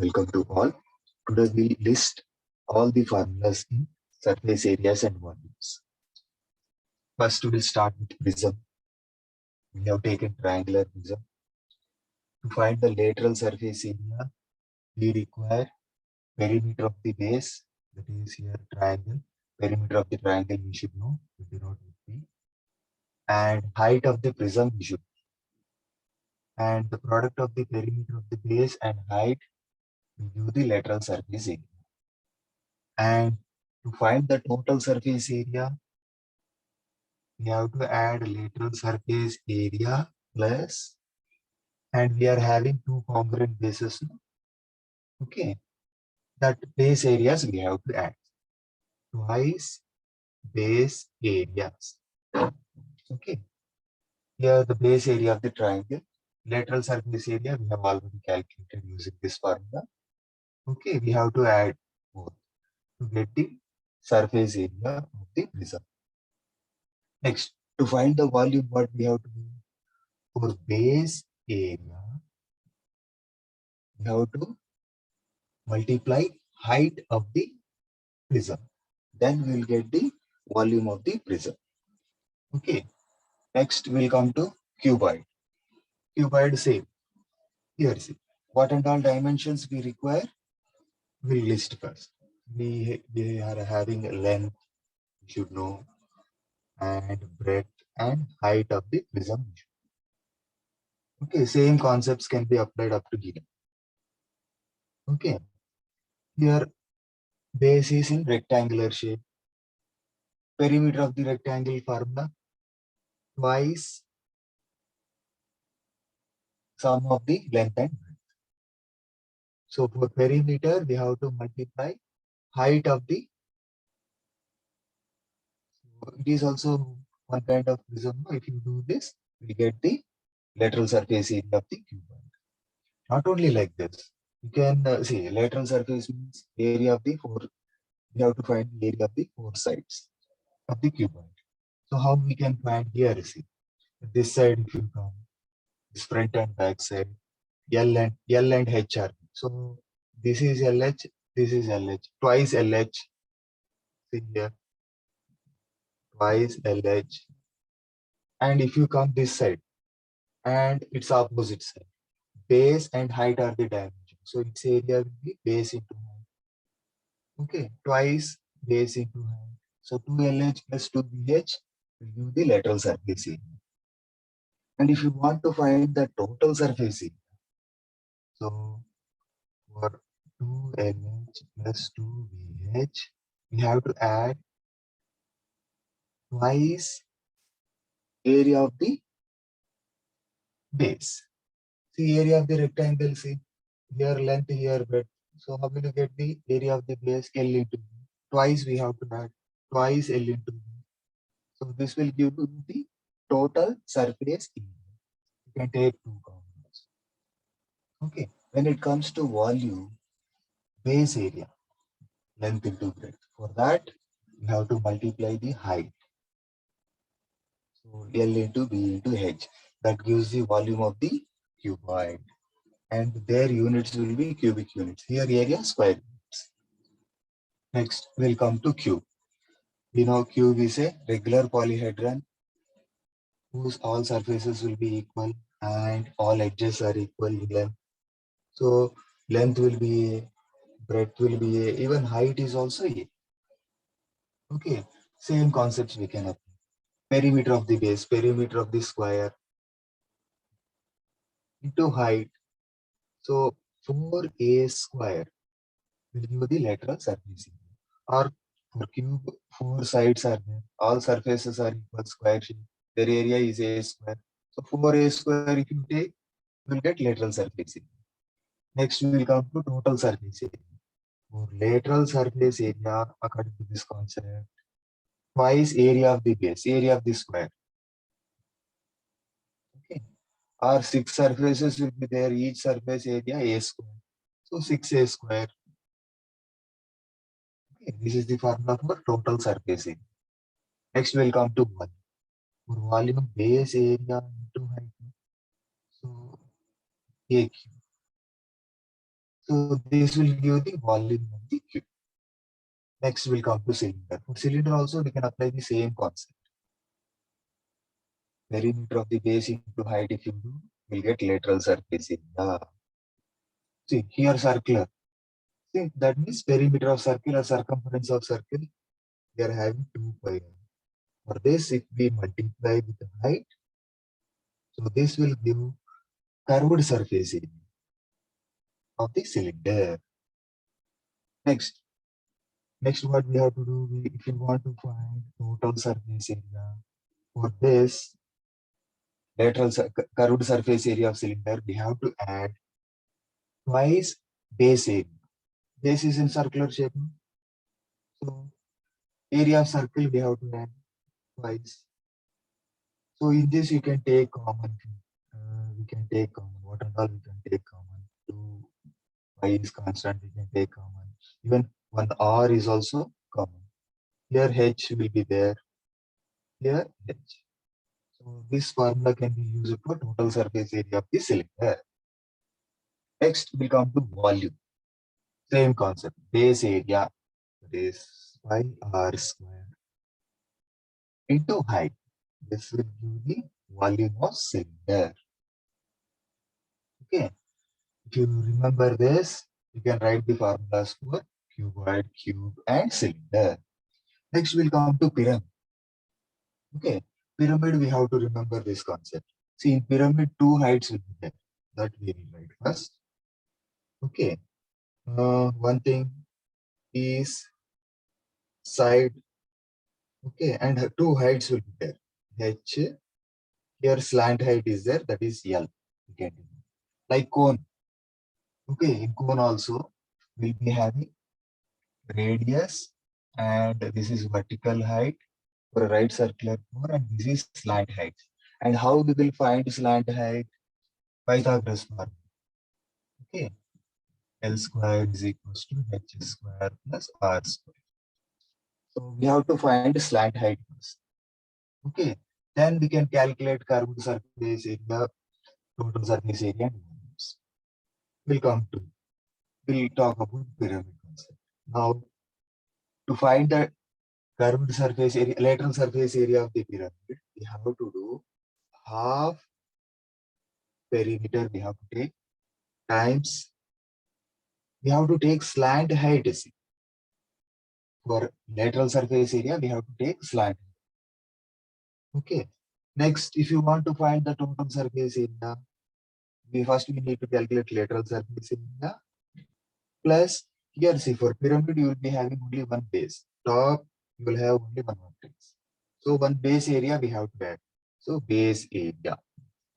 Welcome to all. Today we list all the formulas in surface areas and volumes. First, we will start with prism. We have taken triangular prism. To find the lateral surface area, we require perimeter of the base, that is here triangle. Perimeter of the triangle we should know, we denote with P. And height of the prism we should know. And the product of the perimeter of the base and height will give the lateral surface area. And to find the total surface area, we have to add lateral surface area plus, and we are having two congruent bases. Okay, that base areas we have to add twice base areas. Okay, here the base area of the triangle, lateral surface area we have already calculated using this formula. Okay, we have to add both to get the surface area of the prism. Next, to find the volume, what we have to do? For base area, we have to multiply height of the prism. Then we will get the volume of the prism. Okay. Next we'll come to cuboid. Cuboid same. Here see. What and all dimensions we require? We'll list first. We are having a length, you should know, and breadth and height of the prism. Okay, same concepts can be applied up to here. Okay. Here base is in rectangular shape. Perimeter of the rectangle formula twice sum of the length and breadth. So for perimeter, we have to multiply height of the. So it is also one kind of prism. If you do this, we get the lateral surface area of the cuboid. Not only like this, you can see lateral surface means area of the four. We have to find the area of the four sides of the cuboid. So how we can find here? See, this side if you come, this front and back side, L and H are. So this is LH, this is LH, twice LH. See here, twice LH. And if you come this side, and its opposite side, base and height are the dimension. So its area will be base into height. Okay, twice base into height. So 2LH plus 2BH will give the lateral surface area. And if you want to find the total surface area, so for 2LH plus 2BH, we have to add twice area of the base. See area of the rectangle, see here length, here breadth. So how will you get the area of the base? L into B. Twice we have to add twice L into B. So this will give you the total surface area. You can take two components. Okay. When it comes to volume, base area, length into breadth. For that, you have to multiply the height. So L into B into H. That gives the volume of the cuboid. And their units will be cubic units. Here area square units. Next, we'll come to cube. We know cube is a regular polyhedron whose all surfaces will be equal and all edges are equal in length. So length will be A, breadth will be A, even height is also A. Okay, same concepts we can apply. Perimeter of the base, perimeter of the square into height. So 4A square will give the lateral surface area. Or for cube, four sides are there. All surfaces are equal square shape. Their area is A square. So 4A square if you take, you will get lateral surface area. Next we will come to total surface area. For lateral surface area, according to this concept, twice area of the base, area of the square. Okay. Or six surfaces will be there, each surface area A square. So 6A square. Okay. This is the formula for total surface area. Next we'll come to volume. For volume, base area into height. So A cube. So this will give the volume of the cube. Next we'll come to cylinder. For cylinder also we can apply the same concept. Perimeter of the base into height if you do, we'll get lateral surface area. See here circular. See that means perimeter of circle or circumference of circle, we are having 2 pi. For this if we multiply with the height, so this will give curved surface area of the cylinder. Next what we have to do, if you want to find total surface area, for this lateral curved surface area of cylinder, we have to add twice base area. Base is in circular shape. So area of circle we have to add twice. So in this you can take common. We can take common. What and all we can take common. 2 pi is constant, we can take common. Even 1 r is also common. Here h will be there. Here h. So this formula can be used for total surface area of the cylinder. Next we come to volume. Same concept. Base area, that is pi r square into height. This will give the volume of cylinder. Okay. If you remember this, you can write the formulas for cuboid, cube, and cylinder. Next we'll come to pyramid. Okay. Pyramid, we have to remember this concept. See, in pyramid, 2 heights will be there. That we will write first. Okay. One thing is side. Okay, and 2 heights will be there. H. Here slant height is there. That is L. Okay. Like cone. Okay, in cone also we'll be having radius, and this is vertical height for a right circular cone, and this is slant height. And how we will find slant height? Pythagoras formula. Okay. L square is equals to h square plus r square. So we have to find slant height first. Okay. Then we can calculate curved surface area, total surface area, and volumes. We'll talk about pyramid concept. Now, to find the curved surface area, lateral surface area of the pyramid, we have to do half perimeter we have to take times, we have to take slant height. See. For lateral surface area, we have to take slant. Okay. Next, if you want to find the total surface area, we need to calculate lateral surface area. Plus, here see, for pyramid, you will be having only one base. Top, you will have only one vertex. So one base area we have to add. So base area.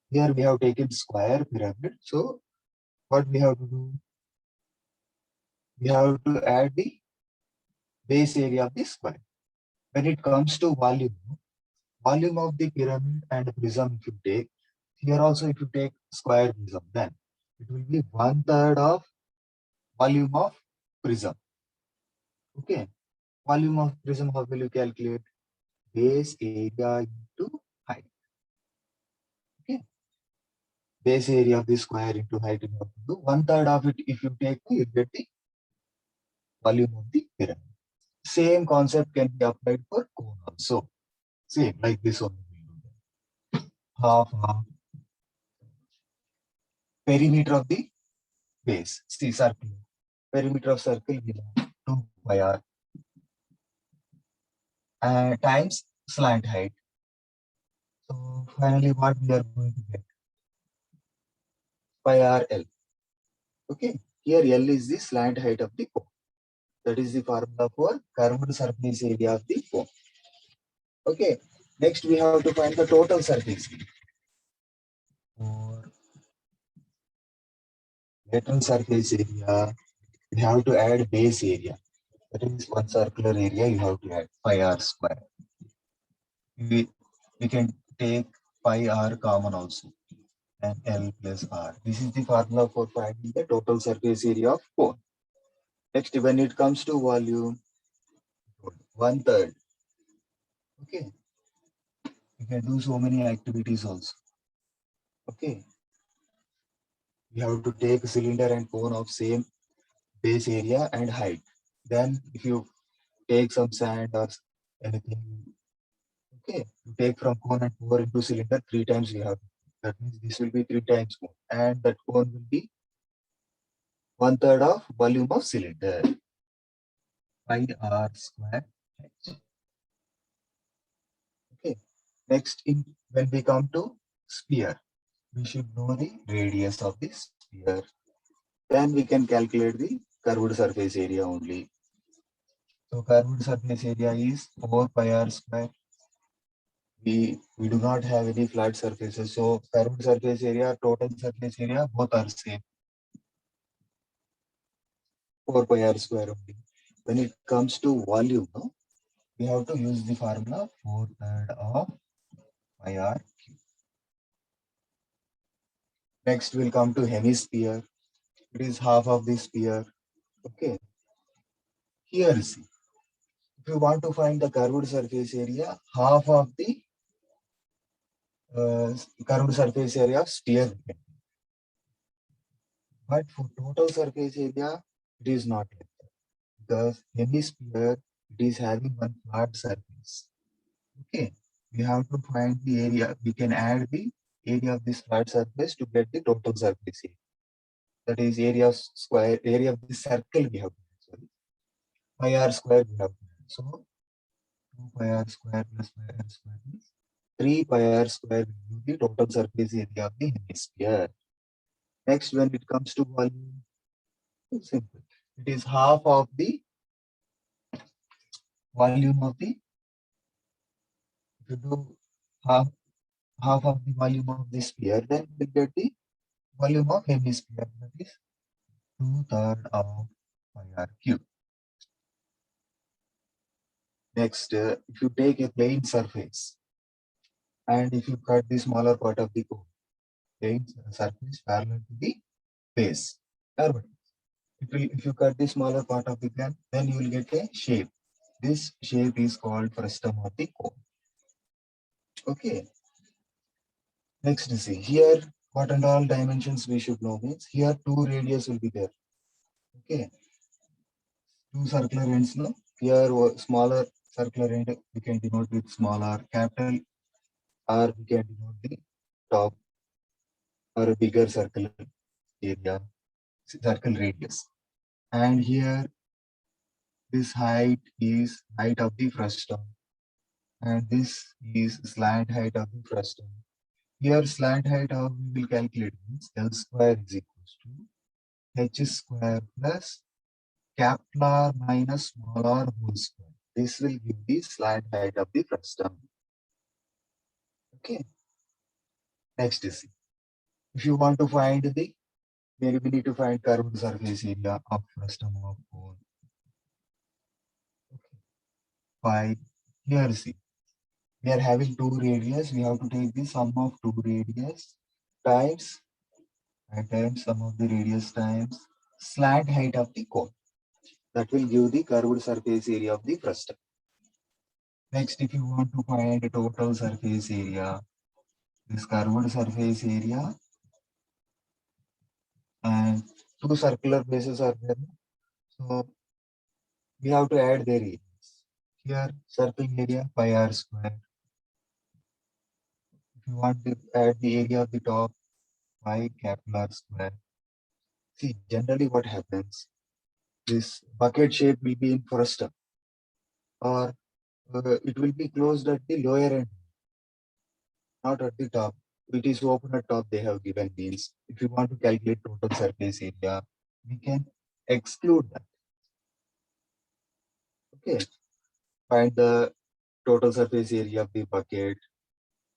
Here we have taken square pyramid. So what we have to do? We have to add the base area of the square. When it comes to volume of the pyramid and prism, if you take, here also if you take square prism, then it will be 1/3 of volume of prism. Okay. Volume of prism, how will you calculate? Base area into height. Okay. Base area of the square into height, you have to do 1/3 of it. If you take, you get the volume of the pyramid. Same concept can be applied for cone also. Same, like this one. Half perimeter of the base. See, circle. Perimeter of circle we have 2 pi r times slant height. So finally, what we are going to get? Pi r L. Okay. Here L is the slant height of the cone. That is the formula for curved surface area of the cone. Okay. Next, we have to find the total surface area. For lateral surface area, we have to add base area. That is one circular area you have to add pi r square. We can take pi r common also, and L plus R. This is the formula for finding the total surface area of cone. Next, when it comes to volume, 1/3. Okay. You can do so many activities also. Okay. We have to take cylinder and cone of same base area and height. Then if you take some sand or anything, okay, you take from cone and pour into cylinder 3 times you have. That means this will be 3 times more, and that cone will be 1/3 of volume of cylinder. Pi r square h. Okay. Next, when we come to sphere, we should know the radius of the sphere. Then we can calculate the curved surface area only. So curved surface area is 4 pi r square. We do not have any flat surfaces, so curved surface area, total surface area, both are same. 4 pi r square only. When it comes to volume, no, we have to use the formula 4/3 of pi r cube. Next, we'll come to hemisphere. It is half of the sphere. Okay. Here, see, if you want to find the curved surface area, half of the curved surface area of sphere. But for total surface area, it is not like that. Because hemisphere, it is having one flat surface. Okay. We have to find the area. We can add the area of this flat surface to get the total surface area. That is area of square, area of the circle we have to do. Sorry. Pi r square we have to do. So 2 pi r square plus pi r square is 3 pi r square will be the total surface area of the hemisphere. Next, when it comes to volume, it's simple. It is half of the volume of the, if you do half of the volume of the sphere, then we get the volume of hemisphere, that is 2/3 of pi r cube. Next, if you take a plane surface and if you cut the smaller part of the cone, plane surface parallel to the base, if you cut the smaller part of the plane, then you will get a shape. This shape is called frustum of the cone. Okay. Next, see here, what and all dimensions we should know means here 2 radius will be there. Okay. 2 circular ends, no? Here smaller circular end we can denote with smaller, capital R we can denote the top, or a bigger circle area, circle radius. And here this height is height of the frustum, and this is slant height of the frustum. Here slant height how we will calculate means L square is equals to H square plus Kepler minus small r whole square. This will give the slant height of the frustum. Okay. Next is, if you want to find the, maybe we need to find curved surface area of frustum of cone. Okay. By here, see, we are having 2 radius. We have to take the sum of 2 radius times sum of the radius times slant height of the cone. That will give the curved surface area of the frustum. Next, if you want to find the total surface area, this curved surface area and 2 circular bases are there. So we have to add their areas. Here, circle area pi r square. If you want to add the area of the top, pi capital R square. See, generally what happens, this bucket shape will be in frustum, or it will be closed at the lower end, not at the top. It is open at top, they have given means. If you want to calculate total surface area, we can exclude that. Okay. Find the total surface area of the bucket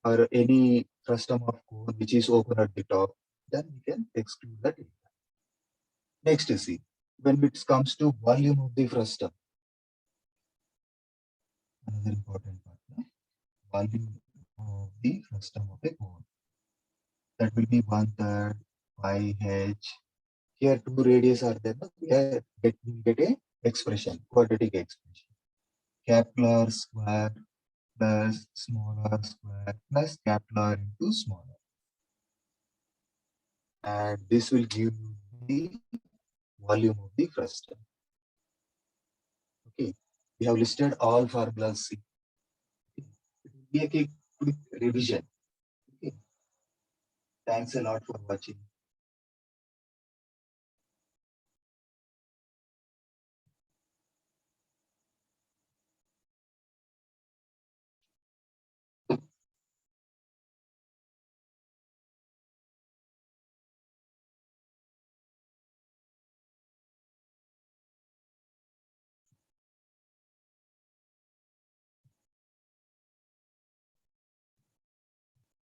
or any frustum of cone which is open at the top, then we can exclude that area. Next, you see, when it comes to volume of the frustum, another important part, no? Volume of the frustum of a cone. That will be 1/3 pi h. Here 2 radius are there. Here we get a expression, quadratic expression. Capital R square plus small r square plus capital R into small r. And this will give you the volume of the frustum. Okay, we have listed all formulas. Okay. It will be a quick revision. Okay. Thanks a lot for watching.